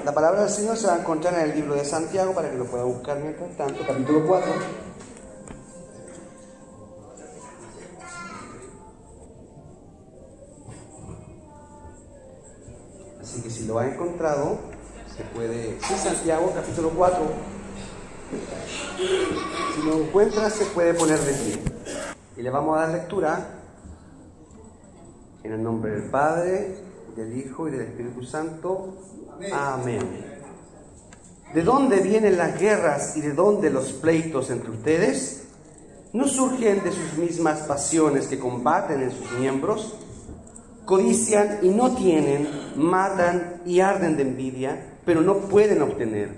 La palabra del Señor se va a encontrar en el libro de Santiago, para que lo pueda buscar mientras tanto, capítulo 4. Así que si lo ha encontrado, se puede... Sí, Santiago, capítulo 4. Si lo encuentra, se puede poner de pie. Y le vamos a dar lectura en el nombre del Padre, del Hijo y del Espíritu Santo. Amén. ¿De dónde vienen las guerras y de dónde los pleitos entre ustedes? ¿No surgen de sus mismas pasiones que combaten en sus miembros? Codician y no tienen, matan y arden de envidia, pero no pueden obtener.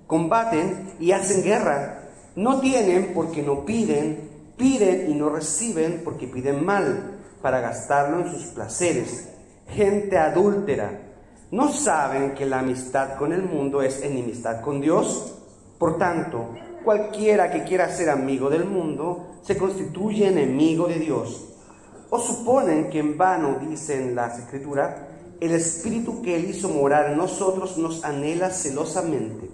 Combaten y hacen guerra. No tienen porque no piden, piden y no reciben porque piden mal, para gastarlo en sus placeres. Gente adúltera. ¿No saben que la amistad con el mundo es enemistad con Dios? Por tanto, cualquiera que quiera ser amigo del mundo se constituye enemigo de Dios. ¿O suponen que en vano, dicen las Escrituras, el Espíritu que Él hizo morar en nosotros nos anhela celosamente?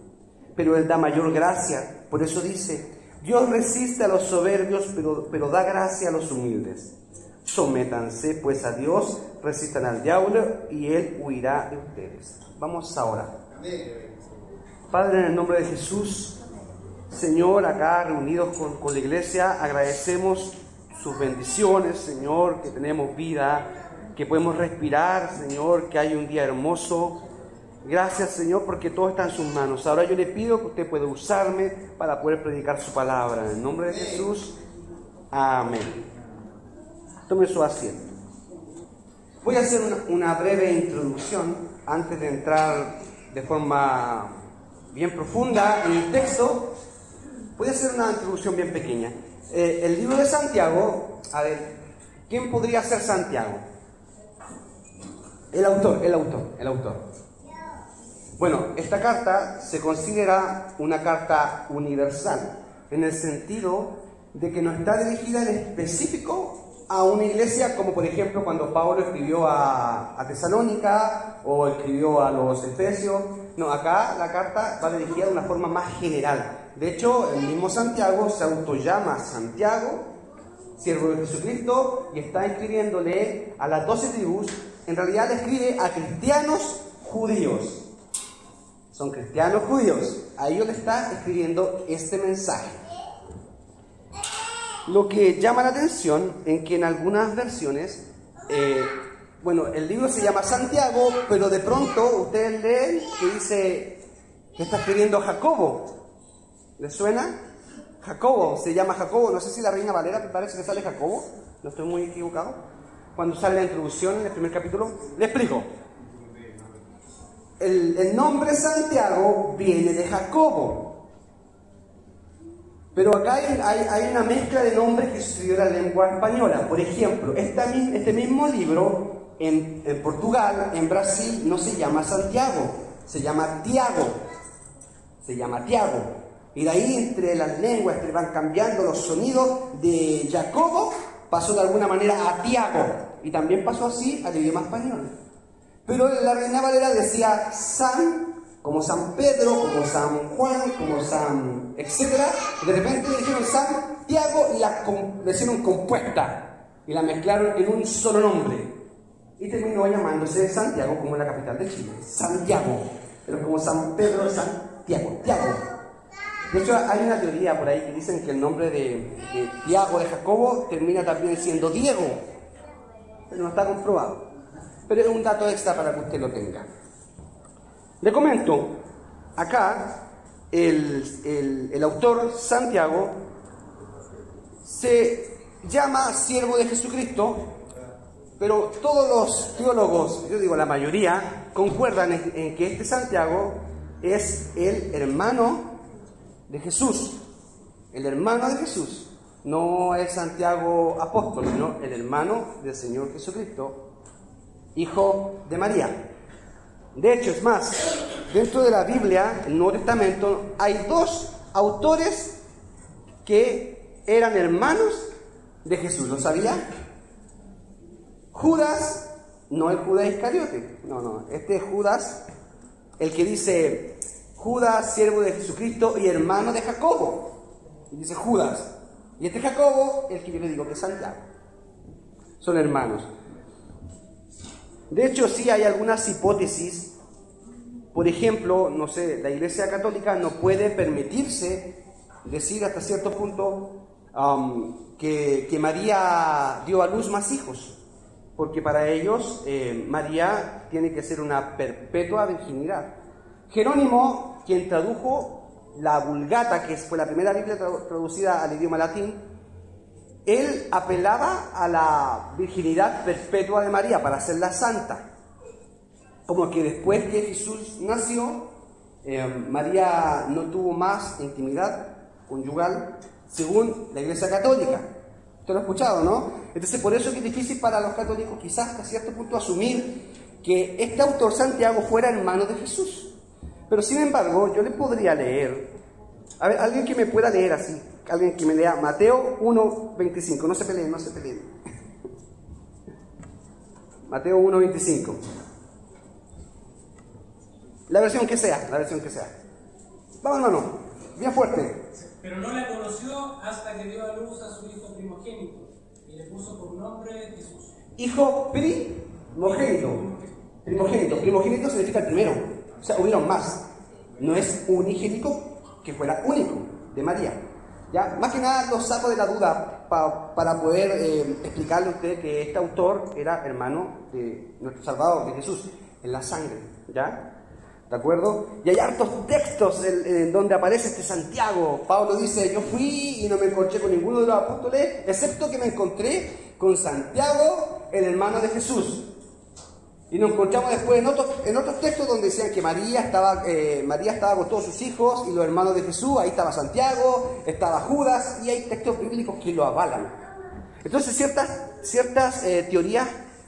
Pero Él da mayor gracia. Por eso dice: Dios resiste a los soberbios, pero da gracia a los humildes. Sométanse pues a Dios, resistan al diablo y Él huirá de ustedes. Vamos ahora. Padre, en el nombre de Jesús, Señor, acá reunidos con la iglesia, agradecemos sus bendiciones, Señor, que tenemos vida, que podemos respirar, Señor, que hay un día hermoso. Gracias, Señor, porque todo está en sus manos. Ahora yo le pido que usted pueda usarme para poder predicar su palabra. En el nombre de Jesús, amén. Tome su asiento. Voy a hacer una breve introducción antes de entrar de forma bien profunda en el texto. Voy a hacer una introducción bien pequeña. El libro de Santiago, a ver, ¿quién podría ser Santiago? El autor. Bueno, esta carta se considera una carta universal, en el sentido de que no está dirigida en específico a una iglesia, como por ejemplo cuando Pablo escribió a Tesalónica o escribió a los Efesios. No, acá la carta va dirigida de una forma más general. De hecho, el mismo Santiago se autollama Santiago, siervo de Jesucristo, y está escribiéndole a las 12 tribus. En realidad le escribe a cristianos judíos. Son cristianos judíos. A ellos le está escribiendo este mensaje. Lo que llama la atención es que en algunas versiones, el libro se llama Santiago, pero de pronto ustedes leen que dice que está escribiendo Jacobo. ¿Les suena? Jacobo, se llama Jacobo. No sé si la Reina Valera me parece que sale Jacobo. No estoy muy equivocado. Cuando sale la introducción en el primer capítulo, le explico. El nombre Santiago viene de Jacobo. Pero acá hay una mezcla de nombres que sucedió en la lengua española. Por ejemplo, este mismo libro en Portugal, en Brasil, no se llama Santiago, se llama Tiago. Y de ahí, entre las lenguas que van cambiando los sonidos, de Jacobo pasó de alguna manera a Tiago. Y también pasó así al idioma español. Pero la Reina Valera decía San, como San Pedro, como San Juan, como San, etc. De repente le dijeron Santiago y le hicieron compuesta y la mezclaron en un solo nombre. Y terminó llamándose Santiago, como la capital de Chile, Santiago. Pero como San Pedro, Santiago, Tiago. De hecho, hay una teoría por ahí que dicen que el nombre de Tiago, de Jacobo, termina también siendo Diego. Pero no está comprobado. Pero es un dato extra para que usted lo tenga. Le comento, acá el autor Santiago se llama siervo de Jesucristo, pero todos los teólogos, yo digo la mayoría, concuerdan en que este Santiago es el hermano de Jesús. El hermano de Jesús. No es Santiago apóstol, sino el hermano del Señor Jesucristo, hijo de María. De hecho, es más, dentro de la Biblia, el Nuevo Testamento, hay dos autores que eran hermanos de Jesús. ¿Lo sabía? Judas, no el Judas Iscariote, no, este Judas el que dice Judas, siervo de Jesucristo y hermano de Jacobo. Y dice Judas. Y este Jacobo, el que yo le digo que es Santiago. Son hermanos. De hecho, sí hay algunas hipótesis. Por ejemplo, no sé, la Iglesia Católica no puede permitirse decir hasta cierto punto que María dio a luz más hijos, porque para ellos María tiene que ser una perpetua virginidad. Jerónimo, quien tradujo la Vulgata, que fue la primera Biblia traducida al idioma latín, él apelaba a la virginidad perpetua de María para hacerla santa. Como que después que Jesús nació, María no tuvo más intimidad conyugal según la Iglesia Católica. Usted lo ha escuchado, ¿no? Entonces por eso es que es difícil para los católicos quizás hasta cierto punto asumir que este autor Santiago fuera hermano de Jesús. Pero sin embargo, yo le podría leer, a ver, alguien que me pueda leer así, alguien que me lea Mateo 1:25, no se peleen, no se peleen. Mateo 1:25. La versión que sea, la versión que sea. Vamos, hermano, bien fuerte. Pero no la conoció hasta que dio a luz a su hijo primogénito y le puso por nombre Jesús. Hijo primogénito. Primogénito significa el primero. O sea, hubieron más. No es unigénico, que fuera único de María. ¿Ya? Más que nada lo saco de la duda para poder explicarle a usted que este autor era hermano de nuestro Salvador, de Jesús, en la sangre. ¿Ya? ¿De acuerdo? Y hay hartos textos en donde aparece este Santiago. Pablo dice, yo fui y no me encontré con ninguno de los apóstoles, excepto que me encontré con Santiago, el hermano de Jesús. Y nos encontramos después en otros textos donde decían que María estaba con todos sus hijos y los hermanos de Jesús. Ahí estaba Santiago, estaba Judas, y hay textos bíblicos que lo avalan. Entonces ciertas teorías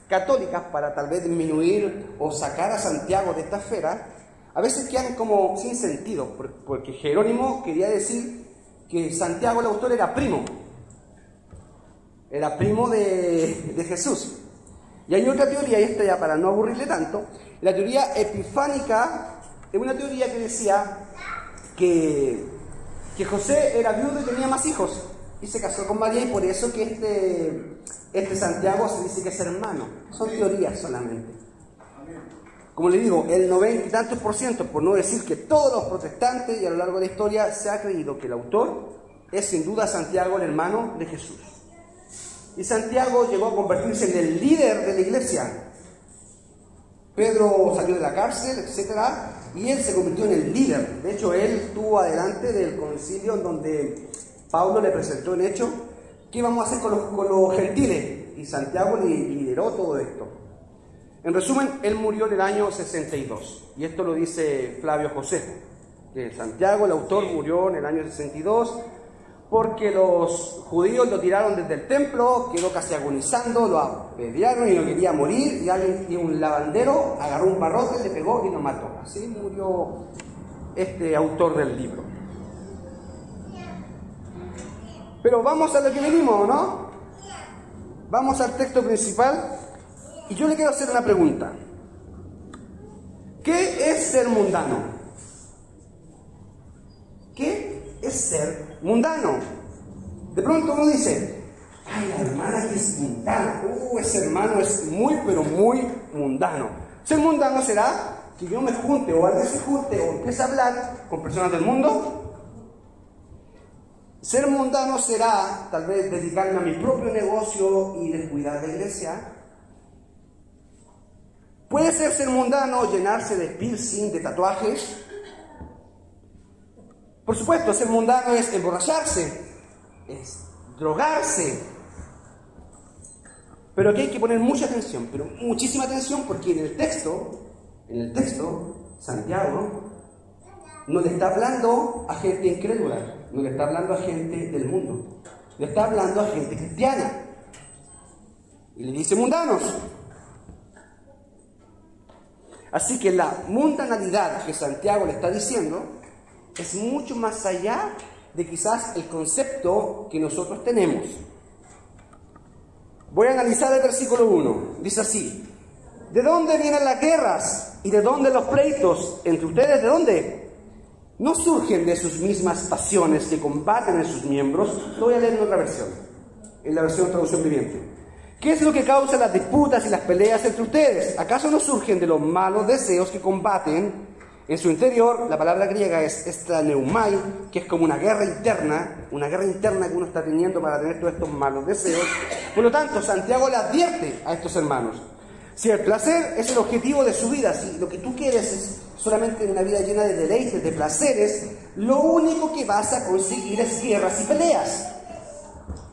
católicas para tal vez disminuir o sacar a Santiago de esta esfera, a veces quedan como sin sentido, porque Jerónimo quería decir que Santiago el autor era primo de Jesús. Y hay otra teoría, y esta ya para no aburrirle tanto, la teoría epifánica es una teoría que decía que José era viudo y tenía más hijos, y se casó con María, y por eso que este Santiago se dice que es hermano. Son teorías solamente. Como le digo, el 90 y tantos %, por no decir que todos los protestantes y a lo largo de la historia se ha creído que el autor es sin duda Santiago, el hermano de Jesús. Y Santiago llegó a convertirse en el líder de la iglesia. Pedro salió de la cárcel, etc. Y él se convirtió en el líder. De hecho, él estuvo adelante del concilio en donde Pablo le presentó el hecho, ¿qué vamos a hacer con los gentiles? Y Santiago lideró todo esto. En resumen, él murió en el año 62. Y esto lo dice Flavio Josefo. Que Santiago, el autor, murió en el año 62 porque los judíos lo tiraron desde el templo, quedó casi agonizando, lo apedrearon y no quería morir, y un lavandero agarró un barrote, le pegó y lo mató. Así murió este autor del libro. Pero vamos a lo que venimos, ¿no? Vamos al texto principal, y yo le quiero hacer una pregunta. ¿Qué es ser mundano? ¿Qué es ser mundano? De pronto uno dice, ay, la hermana que es mundana, ese hermano es muy, pero muy mundano. Ser mundano será que yo me junte, o alguien se junte, o empiece a hablar con personas del mundo. Ser mundano será, tal vez, dedicarme a mi propio negocio y descuidar la iglesia. Puede ser mundano llenarse de piercing, de tatuajes. Por supuesto, ser mundano es emborracharse, es drogarse. Pero aquí hay que poner mucha atención, pero muchísima atención, porque en el texto, Santiago no le está hablando a gente incrédula, no le está hablando a gente del mundo, le está hablando a gente cristiana. Y le dice mundanos. Así que la mundanalidad que Santiago le está diciendo es mucho más allá de quizás el concepto que nosotros tenemos. Voy a analizar el versículo 1. Dice así: ¿De dónde vienen las guerras? ¿Y de dónde los pleitos entre ustedes? ¿De dónde? ¿No surgen de sus mismas pasiones que combaten en sus miembros? Lo voy a leer en otra versión, en la versión traducción viviente. ¿Qué es lo que causa las disputas y las peleas entre ustedes? ¿Acaso no surgen de los malos deseos que combaten en su interior? La palabra griega es estraneumai, que es como una guerra interna que uno está teniendo para tener todos estos malos deseos. Por lo tanto, Santiago le advierte a estos hermanos: si el placer es el objetivo de su vida, si lo que tú quieres es solamente una vida llena de deleites, de placeres, lo único que vas a conseguir es guerras y peleas.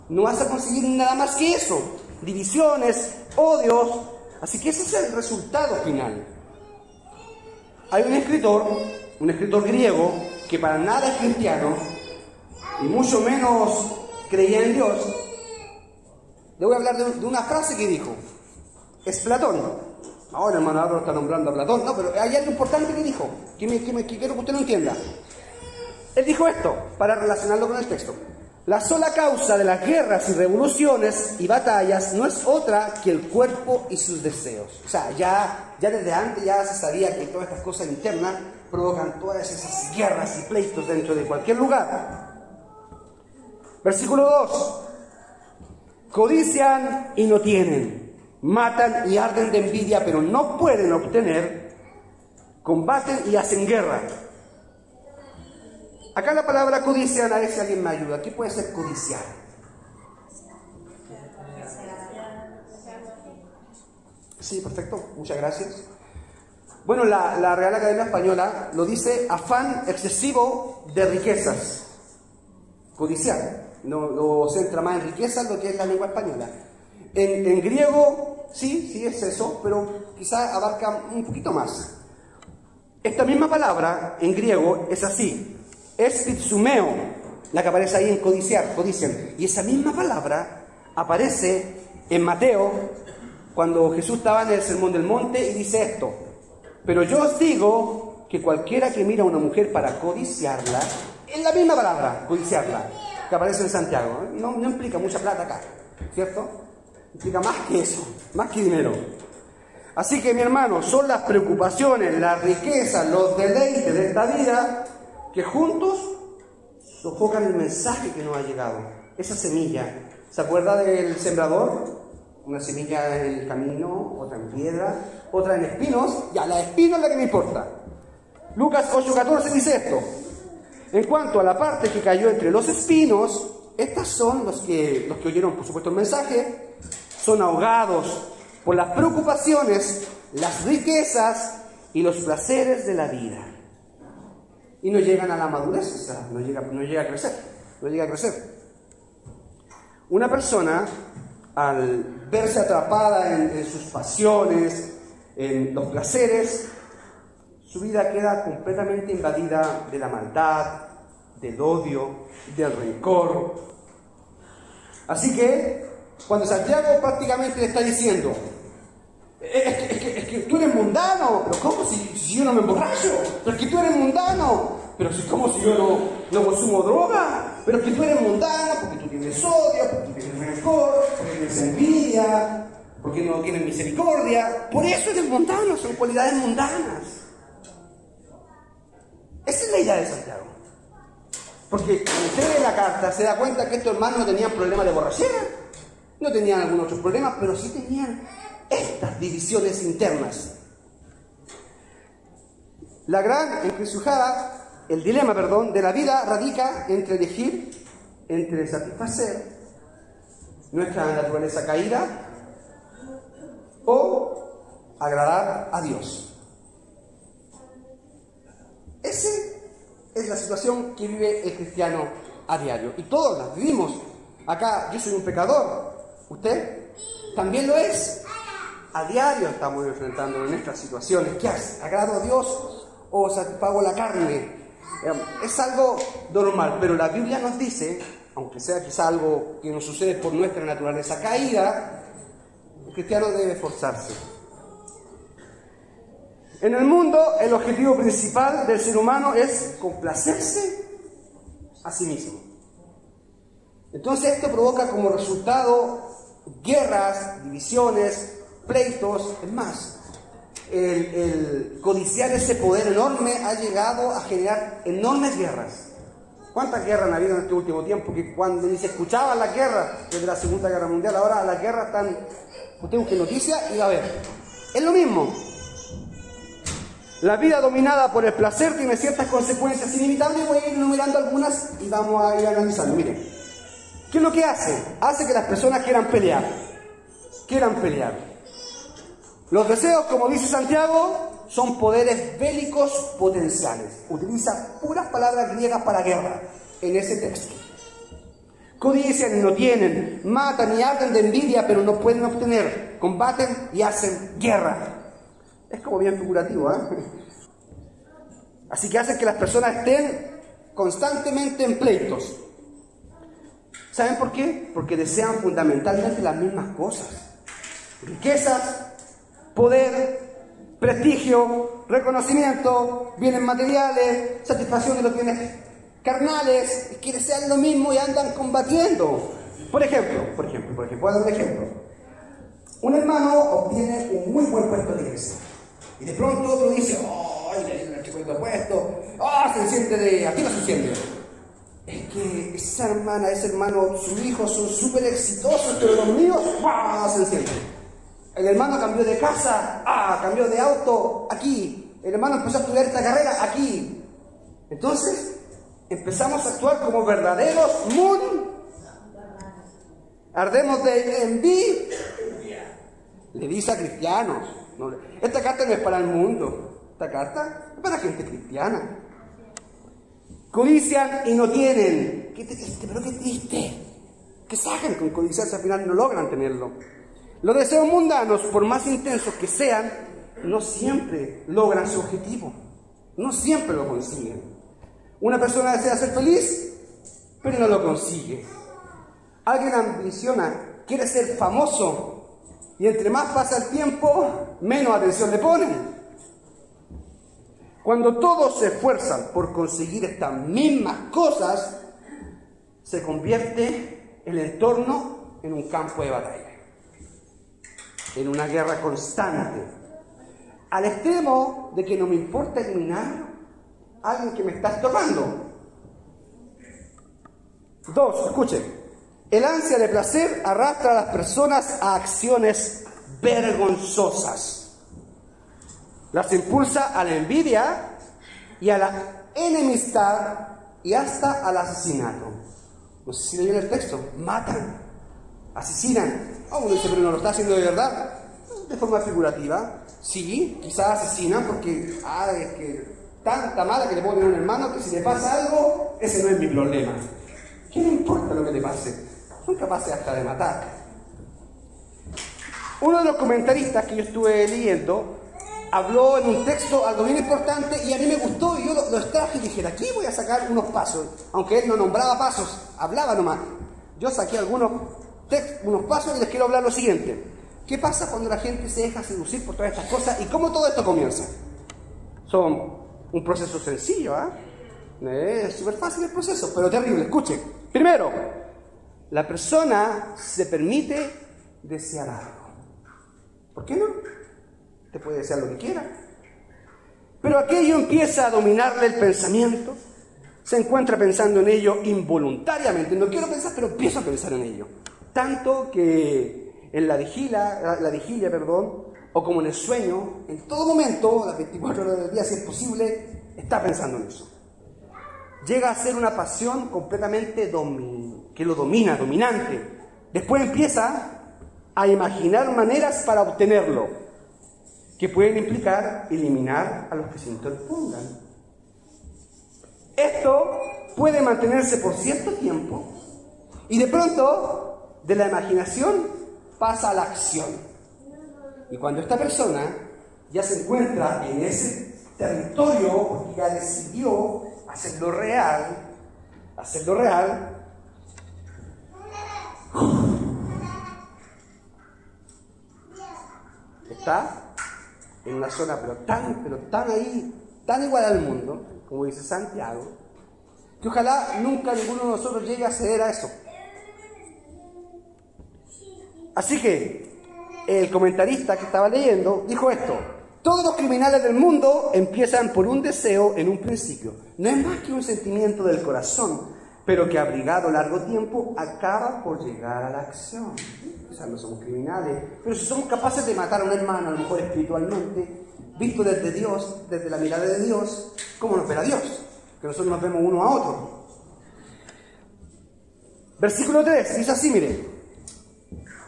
No vas a conseguir nada más que eso: divisiones, odios. Así que ese es el resultado final. Hay un escritor griego, que para nada es cristiano, y mucho menos creía en Dios. Le voy a hablar de una frase que dijo. Es Platón. Ahora, hermano, ahora está nombrando a Platón. No, pero hay algo importante que dijo, que quiero que usted lo entienda. Él dijo esto, para relacionarlo con el texto. La sola causa de las guerras y revoluciones y batallas no es otra que el cuerpo y sus deseos. O sea, ya desde antes ya se sabía que todas estas cosas internas provocan todas esas guerras y pleitos dentro de cualquier lugar. Versículo 2. Codician y no tienen, matan y arden de envidia, pero no pueden obtener, combaten y hacen guerra. Acá la palabra codiciar, a ver si alguien me ayuda. ¿Qué puede ser codiciar? Sí, perfecto, muchas gracias. Bueno, la Real Academia Española lo dice: afán excesivo de riquezas. Codiciar. No, lo centra más en riquezas lo que es la lengua española. En griego, sí es eso, pero quizá abarca un poquito más. Esta misma palabra en griego es así: espitsumeo, la que aparece ahí en codiciar, codician. Y esa misma palabra aparece en Mateo, cuando Jesús estaba en el Sermón del Monte, y dice esto: pero yo os digo que cualquiera que mira a una mujer para codiciarla, es la misma palabra, codiciarla, que aparece en Santiago. No implica mucha plata acá, ¿cierto? Implica más que eso, más que dinero. Así que, mi hermano, son las preocupaciones, las riquezas, los deleites de esta vida que juntos sofocan el mensaje que nos ha llegado. Esa semilla. ¿Se acuerda del sembrador? Una semilla en el camino, otra en piedra, otra en espinos. Ya, la espino es la que me importa. Lucas 8:14 dice esto: en cuanto a la parte que cayó entre los espinos, estas son los que oyeron, por supuesto, el mensaje, son ahogados por las preocupaciones, las riquezas y los placeres de la vida. Y no llegan a la madurez, o sea, no llega a crecer. Una persona, al verse atrapada en sus pasiones, en los placeres, su vida queda completamente invadida de la maldad, del odio, del rencor. Así que, cuando Santiago prácticamente le está diciendo: es que tú eres mundano, pero ¿cómo si yo no me emborracho? Pero es que tú eres mundano, pero ¿cómo si yo no consumo droga? Pero es que tú eres mundano porque tú tienes odio, porque tú tienes rencor, porque tienes envidia, porque no tienes misericordia. Por eso eres mundano, son cualidades mundanas. Esa es la idea de Santiago. Porque cuando usted lee la carta se da cuenta que estos hermanos no tenían problemas de borrachera, no tenían algunos otros problemas, pero sí tenían estas divisiones internas. La gran encrucijada, el dilema, de la vida radica entre elegir, entre satisfacer nuestra naturaleza caída o agradar a Dios. Esa es la situación que vive el cristiano a diario. Y todos la vivimos. Acá yo soy un pecador. ¿Usted también lo es? A diario estamos enfrentando en estas situaciones. ¿Qué hace? ¿Agrado a Dios o satisfago la carne? Es algo normal, pero la Biblia nos dice, aunque sea quizá algo que nos sucede por nuestra naturaleza caída, el cristiano debe esforzarse. En el mundo, el objetivo principal del ser humano es complacerse a sí mismo. Entonces esto provoca como resultado guerras, divisiones, pleitos. Es más, el codiciar ese poder enorme ha llegado a generar enormes guerras. ¿Cuántas guerras han habido en este último tiempo? Que cuando ni se escuchaban las guerras desde la Segunda Guerra Mundial, ahora las guerras están... Usted busque noticias y va a ver. Es lo mismo. La vida dominada por el placer tiene ciertas consecuencias inevitables. Voy a ir enumerando algunas y vamos a ir analizando. Miren, ¿qué es lo que hace? Hace que las personas quieran pelear. Los deseos, como dice Santiago, son poderes bélicos potenciales. Utiliza puras palabras griegas para guerra en ese texto. Codician y no tienen, matan y arden de envidia, pero no pueden obtener. Combaten y hacen guerra. Es como bien figurativo, ¿eh? Así que hacen que las personas estén constantemente en pleitos. ¿Saben por qué? Porque desean fundamentalmente las mismas cosas. Riquezas, poder, prestigio, reconocimiento, bienes materiales, satisfacción de los bienes carnales, que desean lo mismo y andan combatiendo. Por ejemplo, voy a dar un ejemplo. Un hermano obtiene un muy buen puesto de iglesia. Y de pronto otro dice, ¡ay, el chico de puesto! Se enciende de... Aquí no se enciende. Es que esa hermana, ese hermano, sus hijos son súper exitosos, pero los míos, se encienden. El hermano cambió de casa, cambió de auto, aquí. El hermano empezó a estudiar esta carrera, aquí. Entonces, empezamos a actuar como verdaderos ardemos de envidia. Le dice a cristianos. Esta carta no es para el mundo. Esta carta es para gente cristiana. Codician y no tienen. Qué triste, pero qué triste. ¿Qué sacan con codiciar si al final no logran tenerlo? Los deseos mundanos, por más intensos que sean, no siempre logran su objetivo. No siempre lo consiguen. Una persona desea ser feliz, pero no lo consigue. Alguien ambiciona, quiere ser famoso, y entre más pasa el tiempo, menos atención le ponen. Cuando todos se esfuerzan por conseguir estas mismas cosas, se convierte el entorno en un campo de batalla, en una guerra constante, al extremo de que no me importa eliminar a alguien que me está estorbando. 2, escuchen. El ansia de placer arrastra a las personas a acciones vergonzosas. Las impulsa a la envidia y a la enemistad y hasta al asesinato. No sé si leyeron el texto. Matan, asesinan. Uno dice, pero no lo está haciendo de verdad. De forma figurativa. Sí, quizás asesinan porque es que tanta mala que le ponen a un hermano que si le pasa algo, ese no es mi problema. ¿Qué le importa lo que le pase? Son capaces hasta de matar. Uno de los comentaristas que yo estuve leyendo habló en un texto algo bien importante y a mí me gustó y yo lo extraje y dije, de aquí voy a sacar unos pasos. Aunque él no nombraba pasos, hablaba nomás. Yo saqué unos pasos y les quiero hablar lo siguiente. ¿Qué pasa cuando la gente se deja seducir por todas estas cosas y cómo todo esto comienza? Son un proceso sencillo, es súper fácil el proceso, pero terrible. Escuchen. Primero, la persona se permite desear algo. ¿Por qué no? Te puede desear lo que quiera. Pero aquello empieza a dominarle el pensamiento. Se encuentra pensando en ello involuntariamente. No quiero pensar, pero empiezo a pensar en ello. Tanto que en la vigilia, o como en el sueño, en todo momento, las 24 horas del día, si es posible, está pensando en eso. Llega a ser una pasión completamente que lo domina, dominante. Después empieza a imaginar maneras para obtenerlo, que pueden implicar eliminar a los que se interpongan. Esto puede mantenerse por cierto tiempo y de pronto de la imaginación pasa a la acción. Y cuando esta persona ya se encuentra en ese territorio, porque ya decidió hacerlo real, está en una zona pero tan ahí, tan igual al mundo, como dice Santiago, que ojalá nunca ninguno de nosotros llegue a acceder a eso. Así que el comentarista que estaba leyendo dijo esto: Todos los criminales del mundo empiezan por un deseo en un principio. No es más que un sentimiento del corazón, pero que abrigado largo tiempo acaba por llegar a la acción. O sea, no somos criminales, pero si somos capaces de matar a un hermano, a lo mejor espiritualmente, visto desde Dios, desde la mirada de Dios, ¿cómo nos verá Dios? Que nosotros nos vemos uno a otro. Versículo 3, dice así, mire.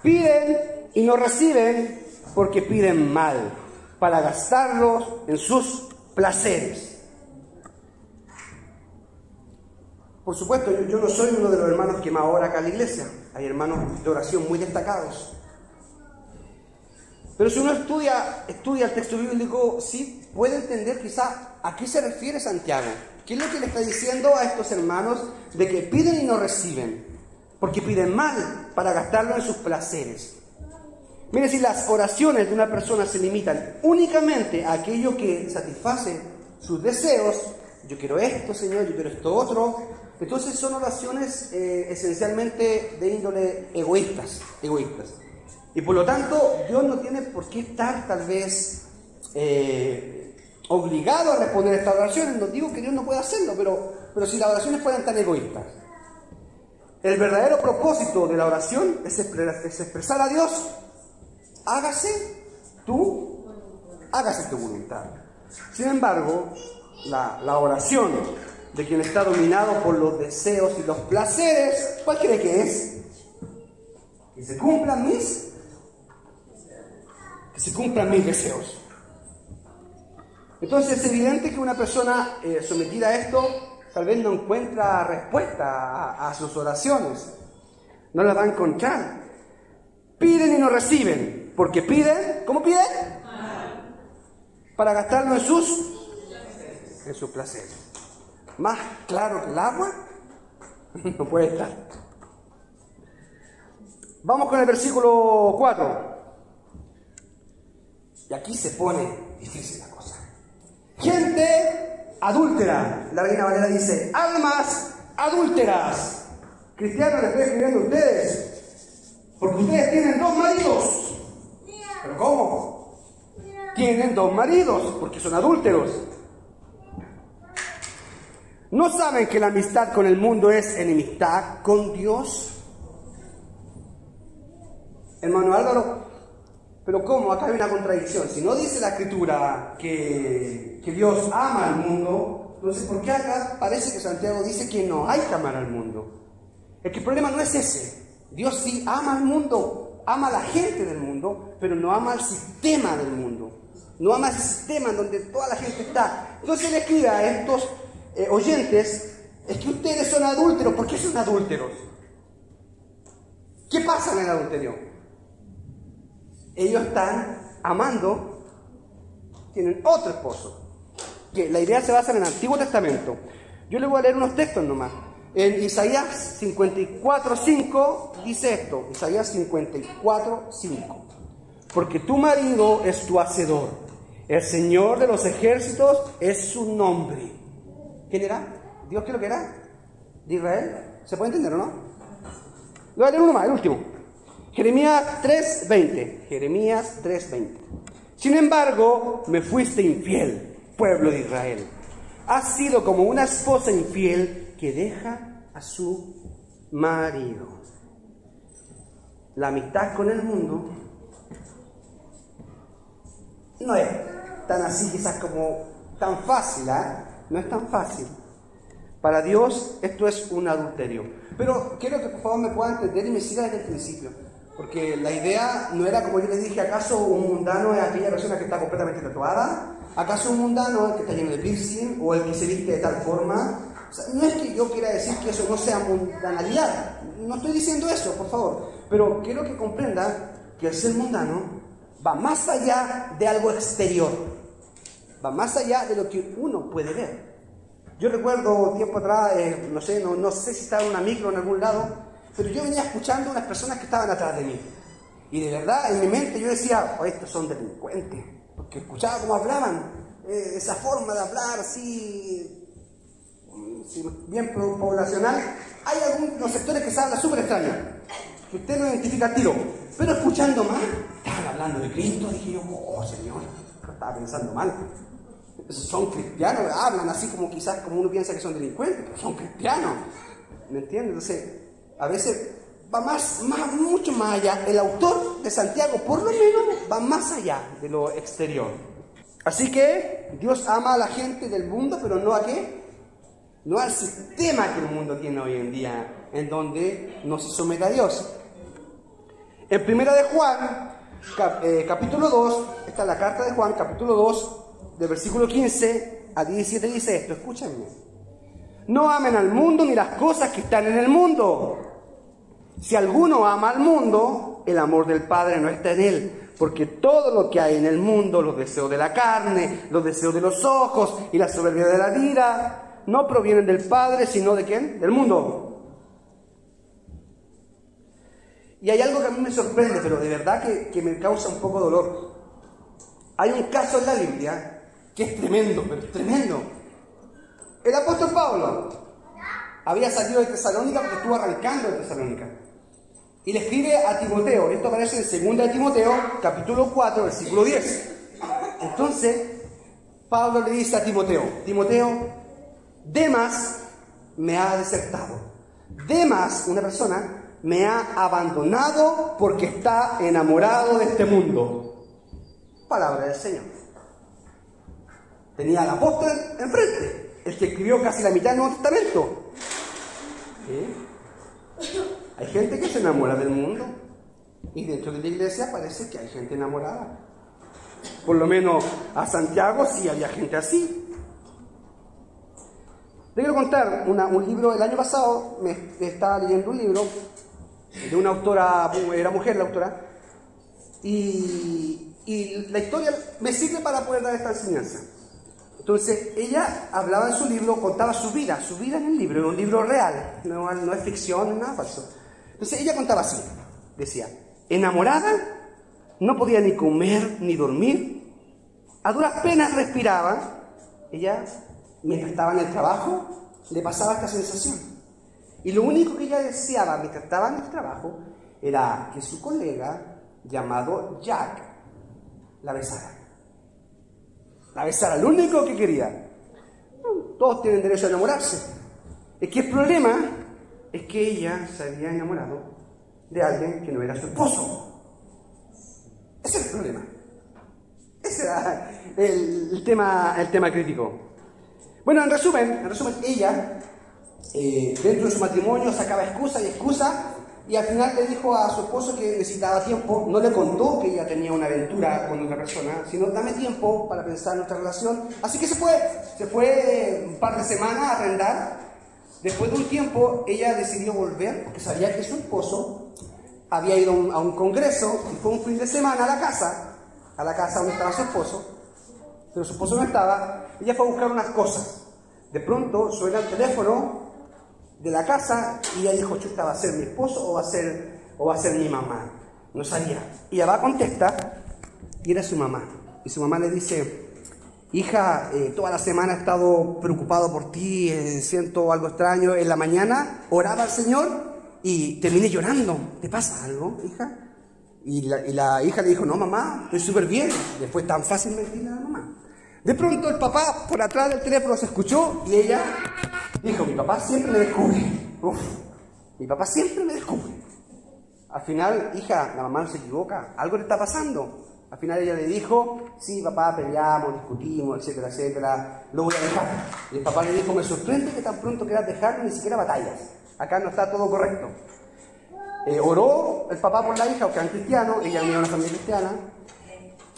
Piden y no reciben porque piden mal, para gastarlos en sus placeres. Por supuesto, yo no soy uno de los hermanos que más ora acá en la iglesia. Hay hermanos de oración muy destacados. Pero si uno estudia el texto bíblico, sí puede entender quizá a qué se refiere Santiago. ¿Qué es lo que le está diciendo a estos hermanos de que piden y no reciben? Porque piden mal para gastarlo en sus placeres. Mire, si las oraciones de una persona se limitan únicamente a aquello que satisface sus deseos, yo quiero esto, Señor, yo quiero esto otro, entonces son oraciones esencialmente de índole egoístas. Y por lo tanto, Dios no tiene por qué estar tal vez obligado a responder estas oraciones. No digo que Dios no pueda hacerlo, pero si las oraciones fueran tan egoístas. El verdadero propósito de la oración es expresar a Dios: hágase tu voluntad. Sin embargo, la oración de quien está dominado por los deseos y los placeres, ¿cuál cree que es? Que se cumplan mis deseos. Entonces es evidente que una persona sometida a esto tal vez no encuentra respuesta a sus oraciones. No las va a encontrar. Piden y no reciben. Porque piden, ¿cómo piden? Para gastarlo en sus placeres. Más claro que el agua no puede estar. Vamos con el versículo 4. Y aquí se pone difícil la cosa. Gente adúltera. La Reina Valera dice: almas adúlteras. Cristianos, les estoy escribiendo a ustedes, porque ustedes tienen 2 maridos. ¿Pero cómo? Tienen 2 maridos, porque son adúlteros. ¿No saben que la amistad con el mundo es enemistad con Dios? Hermano Álvaro, ¿pero cómo? Acá hay una contradicción. Si no dice la Escritura que Dios ama al mundo, entonces ¿por qué acá parece que Santiago dice que no hay que amar al mundo? Es que el problema no es ese. Dios sí ama al mundo, ama a la gente del mundo, pero no ama al sistema del mundo. No ama el sistema en donde toda la gente está. Entonces él escribe a estos oyentes: es que ustedes son adúlteros. ¿Por qué son adúlteros? ¿Qué pasa en el adulterio? Ellos están amando, tienen otro esposo. Que la idea se basa en el Antiguo Testamento. Yo les voy a leer unos textos nomás. En Isaías 54:5 dice esto. Isaías 54:5. Porque tu marido es tu hacedor, el Señor de los ejércitos es su nombre. ¿Quién era? ¿Dios qué es lo que era? ¿De Israel? ¿Se puede entender o no? Le voy a leer uno más, el último. Jeremías 3:20. Jeremías 3:20. Sin embargo, me fuiste infiel, pueblo de Israel. Has sido como una esposa infiel que deja a su marido. La amistad con el mundo no es tan así, quizás como tan fácil, no es tan fácil. Para Dios esto es un adulterio. Pero quiero que por favor me puedan entender y me sigan desde el principio. Porque la idea no era, como yo les dije, ¿acaso un mundano es aquella persona que está completamente tatuada? ¿Acaso un mundano es el que está lleno de piercing o el que se viste de tal forma? O sea, no es que yo quiera decir que eso no sea mundanalidad. No estoy diciendo eso, por favor. Pero quiero que comprendan que el ser mundano va más allá de algo exterior. Va más allá de lo que uno puede ver. Yo recuerdo tiempo atrás, no sé si estaba en una micro en algún lado, pero yo venía escuchando a unas personas que estaban atrás de mí. Y de verdad, en mi mente yo decía: oh, estos son delincuentes. Porque escuchaba cómo hablaban, esa forma de hablar así, bien poblacional. Hay algunos sectores que se habla súper extraño, que usted no identifica al tiro. Pero escuchando más, estaban hablando de Cristo. Dije yo: oh Señor, estaba pensando mal. Son cristianos, hablan así como quizás como uno piensa que son delincuentes, pero son cristianos. ¿Me entiendes? Entonces, a veces va mucho más allá. El autor de Santiago, por lo menos, va más allá de lo exterior. Así que Dios ama a la gente del mundo, pero no a qué, no al sistema que el mundo tiene hoy en día, en donde no se somete a Dios. En primera de Juan, capítulo 2, esta es la carta de Juan, capítulo 2, del versículo 15 a 17 dice esto, escúchenme. No amen al mundo ni las cosas que están en el mundo. Si alguno ama al mundo, el amor del Padre no está en él, porque todo lo que hay en el mundo, los deseos de la carne, los deseos de los ojos y la soberbia de la vida, no provienen del Padre, sino ¿de quién? Del mundo. Y hay algo que a mí me sorprende, pero de verdad que me causa un poco de dolor. Hay un caso en la Biblia que es tremendo, pero es tremendo. El apóstol Pablo había salido de Tesalónica porque estuvo arrancando de Tesalónica. Y le escribe a Timoteo, esto aparece en 2 de Timoteo, capítulo 4, versículo 10. Entonces, Pablo le dice a Timoteo, Demas me ha desertado. Demas, una persona, me ha abandonado porque está enamorado de este mundo. Palabra del Señor. Tenía al apóstol enfrente, el que escribió casi la mitad del Nuevo Testamento. ¿Sí? Hay gente que se enamora del mundo y dentro de la iglesia parece que hay gente enamorada. Por lo menos a Santiago sí había gente así. Le quiero contar un libro. El año pasado me estaba leyendo un libro de una autora, era mujer la autora, y la historia me sirve para poder dar esta enseñanza. Entonces, ella hablaba en su libro, contaba su vida en el libro, era un libro real, no es ficción, no es nada falso. Entonces, ella contaba así, decía, enamorada, no podía ni comer ni dormir, a duras penas respiraba, ella, mientras estaba en el trabajo, le pasaba esta sensación. Y lo único que ella deseaba mientras estaba en el trabajo era que su colega, llamado Jack, la besara. La besara, lo único que quería. Todos tienen derecho a enamorarse. Es que el problema es que ella se había enamorado de alguien que no era su esposo. Ese es el problema. Ese era el tema crítico. Bueno, en resumen, ella, dentro de su matrimonio, sacaba excusa y al final le dijo a su esposo que necesitaba tiempo. No le contó que ella tenía una aventura con otra persona, sino dame tiempo para pensar en nuestra relación. Así que se fue un par de semanas a arrendar. Después de un tiempo, ella decidió volver porque sabía que su esposo había ido a un congreso y fue un fin de semana a la casa donde estaba su esposo, pero su esposo no estaba. Ella fue a buscar unas cosas. De pronto suena el teléfono de la casa y ella dijo, chuta, ¿va a ser mi esposo o va a ser mi mamá? No sabía. Y ella va a contestar y era su mamá. Y su mamá le dice, hija, toda la semana he estado preocupado por ti, siento algo extraño. En la mañana oraba al Señor y terminé llorando. ¿Te pasa algo, hija? Y la hija le dijo, no, mamá, estoy súper bien. Después tan fácil mentirle a la mamá. De pronto el papá por atrás del teléfono se escuchó y ella dijo, mi papá siempre me descubre. Mi papá siempre me descubre. Al final, hija, la mamá no se equivoca, algo le está pasando. Al final ella le dijo, sí, papá, peleamos, discutimos, etcétera, etcétera, lo voy a dejar. Y el papá le dijo, me sorprende que tan pronto quieras dejar, ni siquiera batallas. Acá no está todo correcto. Oró el papá por la hija, porque eran cristianos, ella venía de una familia cristiana,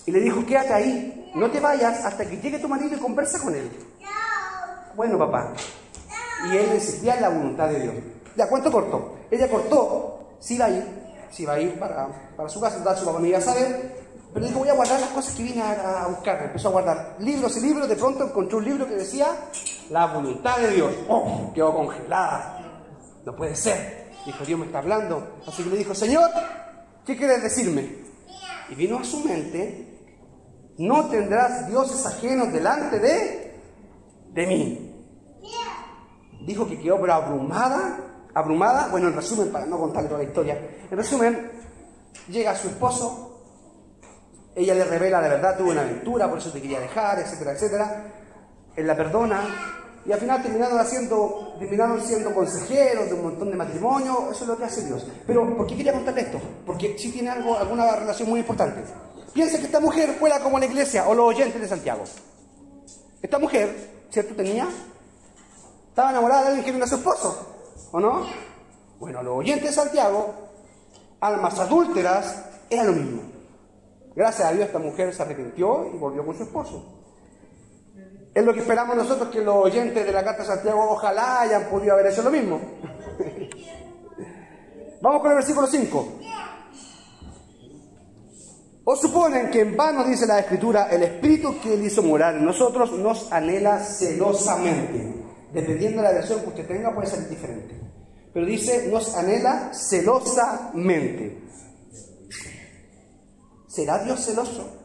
y le dijo, quédate ahí, no te vayas hasta que llegue tu marido y conversa con él. Bueno, papá. Y él insistía en la voluntad de Dios. Ya, ¿cuánto cortó? Ella cortó, sí iba a ir para su casa, su papá me iba a saber, pero dijo, voy a guardar las cosas que vine a buscar. Empezó a guardar libros y libros, de pronto encontró un libro que decía, la voluntad de Dios. ¡Oh! Quedó congelada. No puede ser. Dijo, Dios me está hablando. Así que le dijo, Señor, ¿qué quieres decirme? Y vino a su mente, no tendrás dioses ajenos delante de mí. Dijo que quedó pero abrumada. Bueno, en resumen, para no contar toda la historia, en resumen, llega su esposo ella le revela la verdad, tuvo una aventura, por eso te quería dejar, etcétera, etcétera. Él la perdona y al final terminaron siendo consejeros de un montón de matrimonios. Eso es lo que hace Dios. Pero ¿por qué quería contarle esto? Porque sí tiene alguna relación muy importante. Piensa que esta mujer fuera como la iglesia o los oyentes de Santiago. Esta mujer, ¿cierto? Estaba enamorada de alguien que no era su esposo, ¿o no? Bueno, los oyentes de Santiago, almas adúlteras, era lo mismo. Gracias a Dios esta mujer se arrepintió y volvió con su esposo. Es lo que esperamos nosotros, que los oyentes de la carta de Santiago ojalá hayan podido haber hecho lo mismo. Vamos con el versículo 5. ¿O suponen que en vano, dice la Escritura, el Espíritu que Él hizo morar en nosotros nos anhela celosamente? Dependiendo de la versión que usted tenga puede ser diferente. Pero dice, nos anhela celosamente. ¿Será Dios celoso?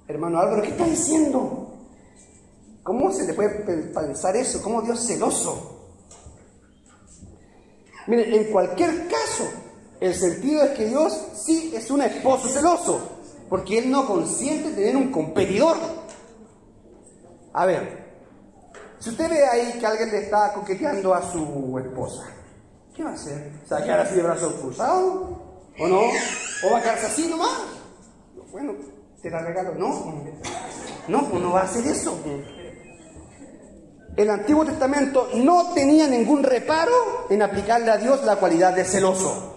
Hermano Álvaro, ¿qué está diciendo? ¿Cómo se le puede pensar eso? ¿Cómo Dios es celoso? Miren, en cualquier caso, el sentido es que Dios sí es un esposo celoso, porque Él no consiente tener un competidor. A ver, si usted ve ahí que alguien le está coqueteando a su esposa, ¿qué va a hacer? ¿Se va a quedar así de brazos cruzados? ¿O no? ¿O va a quedarse así nomás? Bueno, te la regalo. No, pues no va a hacer eso. El Antiguo Testamento no tenía ningún reparo en aplicarle a Dios la cualidad de celoso.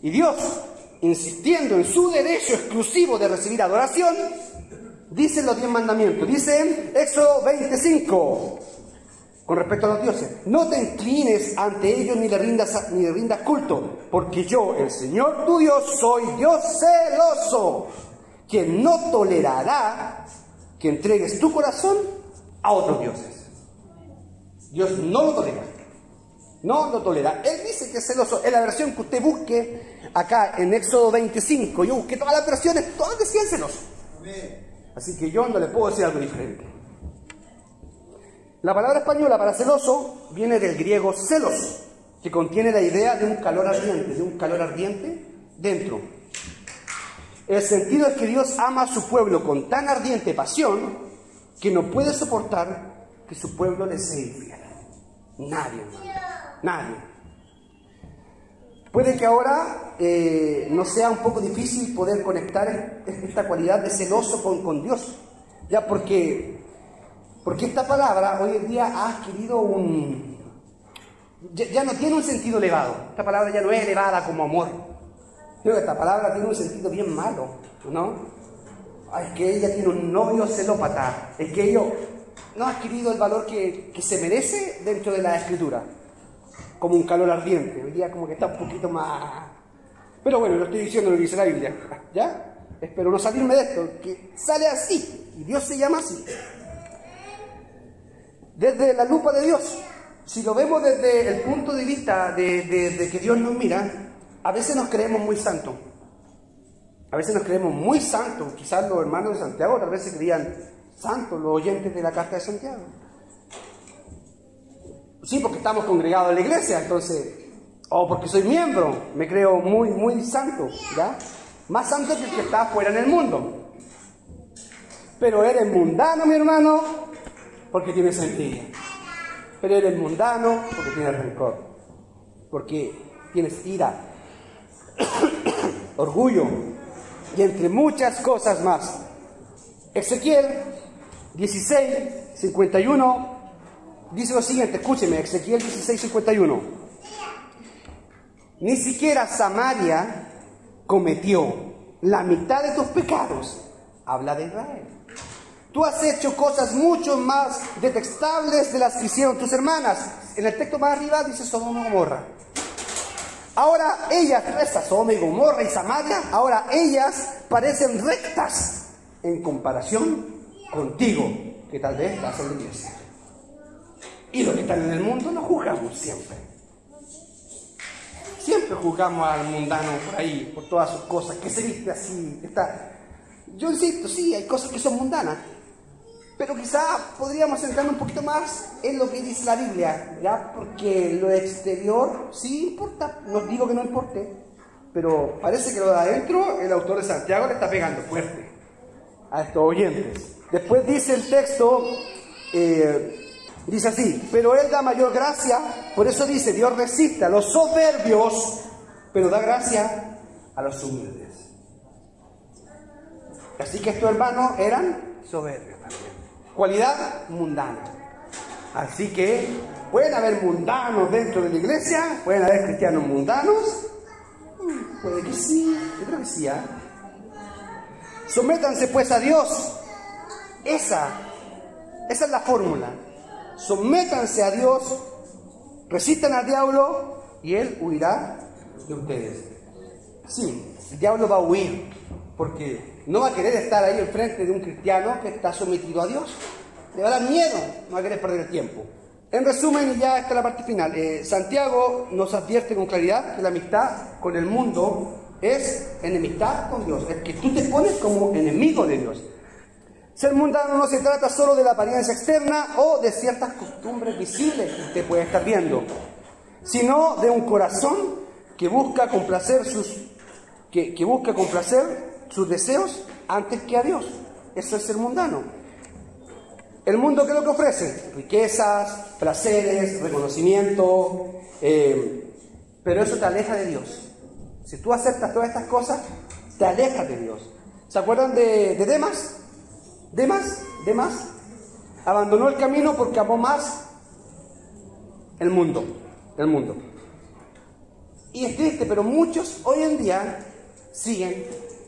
Y Dios, insistiendo en su derecho exclusivo de recibir adoración, dice en los 10 mandamientos, dice en Éxodo 25, con respecto a los dioses: no te inclines ante ellos ni le rindas culto, porque yo, el Señor tu Dios, soy Dios celoso, quien no tolerará que entregues tu corazón a otros dioses. Dios no lo tolera. No lo tolera. Él dice que es celoso. En la versión que usted busque, acá en Éxodo 25, yo busqué todas las versiones, todas decían celoso. Así que yo no le puedo decir algo diferente. La palabra española para celoso viene del griego celos, que contiene la idea de un calor ardiente dentro. El sentido es que Dios ama a su pueblo con tan ardiente pasión que no puede soportar que su pueblo le sea infiel. Nadie. Puede que ahora nos sea un poco difícil poder conectar esta cualidad de celoso con Dios, ya porque esta palabra hoy en día ha adquirido ya no tiene un sentido elevado. Esta palabra ya no es elevada como amor. Creo que esta palabra tiene un sentido bien malo, ¿no? Es que ella tiene un novio celópata, es que ello no ha adquirido el valor que se merece dentro de la Escritura, como un calor ardiente. Hoy día como que está un poquito más... Pero bueno, lo estoy diciendo lo que dice la Biblia, ¿ya? Espero no salirme de esto, que sale así, y Dios se llama así. Desde la lupa de Dios, si lo vemos desde el punto de vista de que Dios nos mira, a veces nos creemos muy santos. Quizás los hermanos de Santiago tal vez se creían santos, los oyentes de la carta de Santiago. Sí, porque estamos congregados en la iglesia, entonces, o porque soy miembro, me creo muy, muy santo, ¿ya? Más santo que el que está afuera en el mundo. Pero eres mundano, mi hermano, porque tienes envidia. Pero eres mundano porque tienes rencor, porque tienes ira, orgullo y entre muchas cosas más. Ezequiel 16:51 dice lo siguiente, escúcheme, Ezequiel 16:51. Ni siquiera Samaria cometió la mitad de tus pecados, habla de Israel. Tú has hecho cosas mucho más detestables de las que hicieron tus hermanas. En el texto más arriba dice Sodoma y Gomorra. Ahora ellas, Sodoma y Gomorra y Samaria, ahora ellas parecen rectas en comparación contigo, que tal vez vas a la iglesia. Y los que están en el mundo nos juzgamos siempre. Siempre juzgamos al mundano por ahí, por todas sus cosas, que se viste así, que está... Yo insisto, sí, hay cosas que son mundanas, pero quizá podríamos centrarnos un poquito más en lo que dice la Biblia, ¿ya? Porque lo exterior sí importa, no digo que no importe, pero parece que lo de adentro, el autor de Santiago le está pegando fuerte a estos oyentes. Después dice el texto, dice así, pero Él da mayor gracia, por eso dice, Dios resiste a los soberbios, pero da gracia a los humildes. Así que estos hermanos eran soberbios también. Cualidad mundana. Así que pueden haber mundanos dentro de la iglesia, pueden haber cristianos mundanos. Puede que sí, yo creo que sí. Sométanse pues a Dios. Esa es la fórmula. Sométanse a Dios, resistan al diablo y él huirá de ustedes. Sí, el diablo va a huir porque no va a querer estar ahí enfrente de un cristiano que está sometido a Dios. Le va a dar miedo, no va a querer perder el tiempo. En resumen, y ya está la parte final, Santiago nos advierte con claridad que la amistad con el mundo es enemistad con Dios. Es que tú te pones como enemigo de Dios. Ser mundano no se trata solo de la apariencia externa o de ciertas costumbres visibles que usted puede estar viendo, sino de un corazón que busca complacer sus deseos antes que a Dios. Eso es ser mundano. El mundo, ¿qué es lo que ofrece? Riquezas, placeres, reconocimiento, pero eso te aleja de Dios. Si tú aceptas todas estas cosas, te alejas de Dios. ¿Se acuerdan de Demas? Demas abandonó el camino porque amó más el mundo. Y es triste, pero muchos hoy en día siguen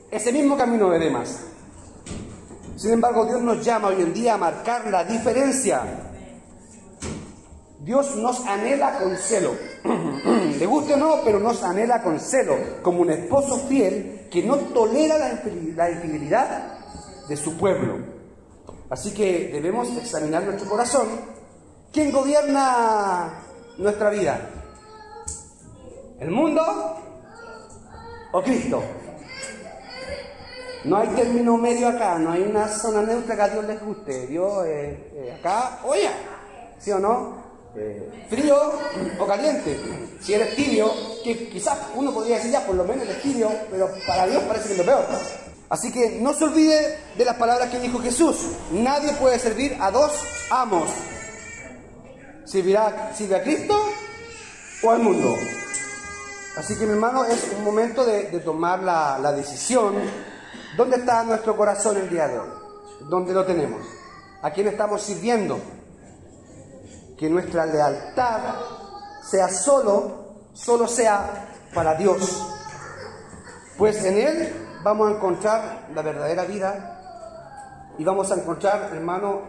ese mismo camino de Demas. Sin embargo, Dios nos llama hoy en día a marcar la diferencia. Dios nos anhela con celo. Le guste o no, pero nos anhela con celo, como un esposo fiel que no tolera la infidelidad de su pueblo. Así que debemos examinar nuestro corazón. ¿Quién gobierna nuestra vida? ¿El mundo o Cristo? No hay término medio acá, no hay una zona neutra que a Dios les guste. Dios acá, oye, ¿sí o no? Frío o caliente. Si eres tibio, que quizás uno podría decir ya, por lo menos eres tibio, pero para Dios parece que es lo peor. Así que no se olvide de las palabras que dijo Jesús. Nadie puede servir a dos amos. ¿Sirve a Cristo o al mundo? Así que, mi hermano, es un momento de tomar la decisión. ¿Dónde está nuestro corazón el día de hoy? ¿Dónde lo tenemos? ¿A quién estamos sirviendo? Que nuestra lealtad sea solo sea para Dios. Pues en Él vamos a encontrar la verdadera vida y vamos a encontrar, hermano,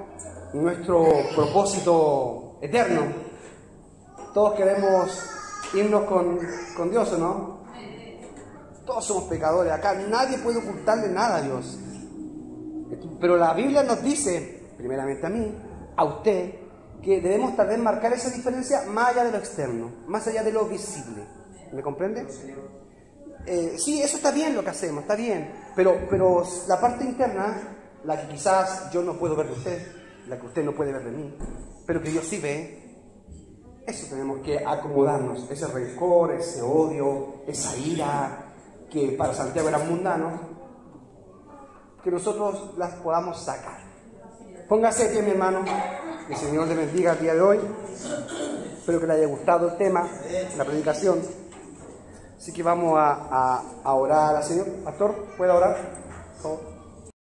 nuestro propósito eterno. Todos queremos irnos con Dios, ¿o no? Todos somos pecadores. Acá nadie puede ocultarle nada a Dios. Pero la Biblia nos dice, primeramente a mí, a usted, que debemos tal vez marcar esa diferencia más allá de lo externo, más allá de lo visible. ¿Me comprende? Sí, eso está bien lo que hacemos, está bien. Pero la parte interna, la que quizás yo no puedo ver de usted, la que usted no puede ver de mí, pero que Dios sí ve, eso tenemos que acomodarnos. Ese rencor, ese odio, esa ira, que para Santiago eran mundanos, que nosotros las podamos sacar. Póngase aquí, mi hermano, que el Señor le bendiga el día de hoy. Espero que le haya gustado el tema, la predicación. Así que vamos a orar al Señor. Pastor, ¿puede orar? Por favor.